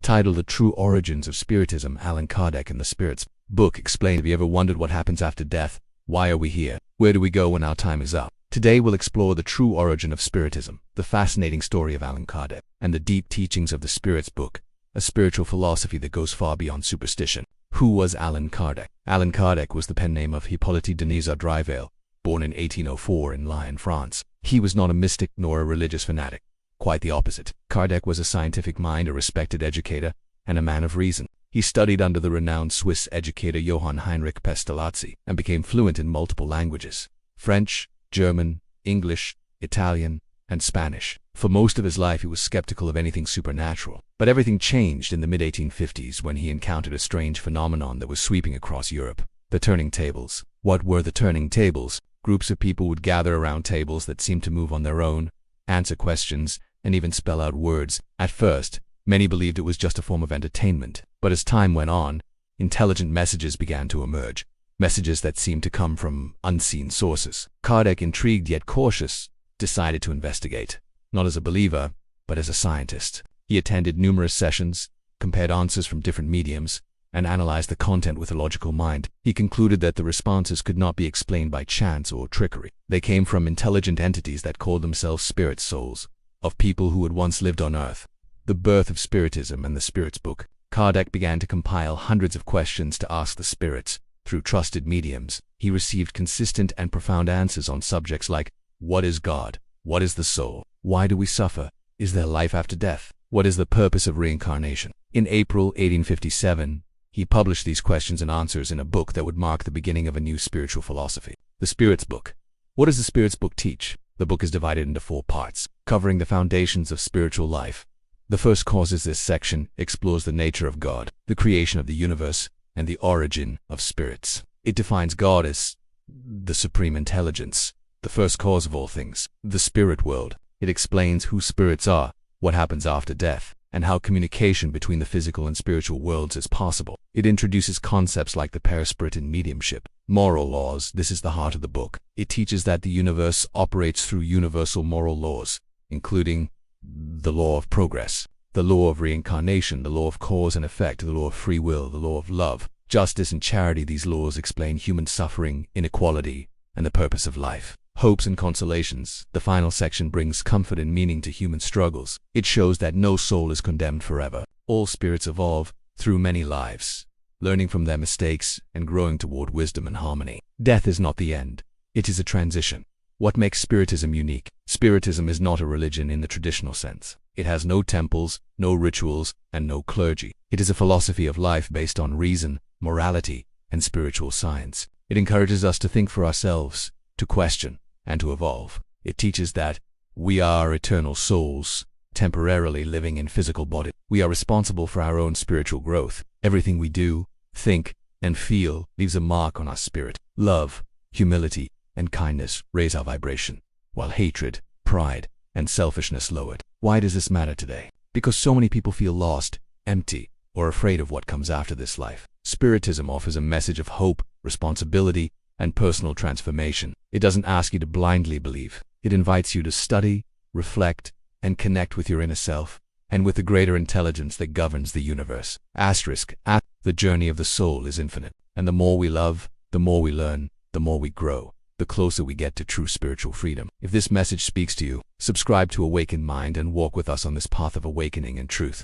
Titled The True Origins of Spiritism, Allan Kardec in the Spirits book explained. Have you ever wondered what happens after death? Why are we here? Where do we go when our time is up? Today we'll explore the true origin of Spiritism, the fascinating story of Allan Kardec, and the deep teachings of the Spirits book, a spiritual philosophy that goes far beyond superstition. Who was Allan Kardec? Allan Kardec was the pen name of Hippolyte Denis Drivel, born in 1804 in Lyon, France. He was not a mystic nor a religious fanatic. Quite the opposite. Kardec was a scientific mind, a respected educator, and a man of reason. He studied under the renowned Swiss educator Johann Heinrich Pestalozzi and became fluent in multiple languages: French, German, English, Italian, and Spanish. For most of his life he was skeptical of anything supernatural. But everything changed in the mid-1850s when he encountered a strange phenomenon that was sweeping across Europe: the turning tables. What were the turning tables? Groups of people would gather around tables that seemed to move on their own, answer questions, and even spell out words. At first, many believed it was just a form of entertainment. But as time went on, intelligent messages began to emerge. Messages that seemed to come from unseen sources. Kardec, intrigued yet cautious, decided to investigate. Not as a believer, but as a scientist. He attended numerous sessions, compared answers from different mediums, and analyzed the content with a logical mind. He concluded that the responses could not be explained by chance or trickery. They came from intelligent entities that called themselves spirit souls, of people who had once lived on Earth. The birth of Spiritism and the Spirits book. Kardec began to compile hundreds of questions to ask the spirits. Through trusted mediums, he received consistent and profound answers on subjects like: what is God? What is the soul? Why do we suffer? Is there life after death? What is the purpose of reincarnation? In April 1857, he published these questions and answers in a book that would mark the beginning of a new spiritual philosophy. The Spirits book. What does the Spirits book teach? The book is divided into 4 parts, covering the foundations of spiritual life. The first causes this section explores the nature of God, the creation of the universe, and the origin of spirits. It defines God as the supreme intelligence, the first cause of all things, the spirit world. It explains who spirits are, what happens after death, and how communication between the physical and spiritual worlds is possible. It introduces concepts like the paraspirit and mediumship. Moral laws. This is the heart of the book. It teaches that the universe operates through universal moral laws, including the law of progress, the law of reincarnation, the law of cause and effect, the law of free will, the law of love, justice, and charity. These laws explain human suffering, inequality, and the purpose of life. Hopes and consolations. The final section brings comfort and meaning to human struggles. It shows that no soul is condemned forever. All spirits evolve through many lives, learning from their mistakes and growing toward wisdom and harmony. Death is not the end. It is a transition. What makes Spiritism unique? Spiritism is not a religion in the traditional sense. It has no temples, no rituals, and no clergy. It is a philosophy of life based on reason, morality, and spiritual science. It encourages us to think for ourselves, to question, and to evolve. It teaches that we are eternal souls, temporarily living in physical bodies. We are responsible for our own spiritual growth. Everything we do, think, and feel leaves a mark on our spirit. Love, humility, and kindness raise our vibration, while hatred, pride, and selfishness lower it. Why does this matter today? Because so many people feel lost, empty, or afraid of what comes after this life. Spiritism offers a message of hope, responsibility, and personal transformation. It doesn't ask you to blindly believe. It invites you to study, reflect, and connect with your inner self, and with the greater intelligence that governs the universe. The journey of the soul is infinite, and the more we love, the more we learn, the more we grow, the closer we get to true spiritual freedom. If this message speaks to you, subscribe to Awakened Mind and walk with us on this path of awakening and truth.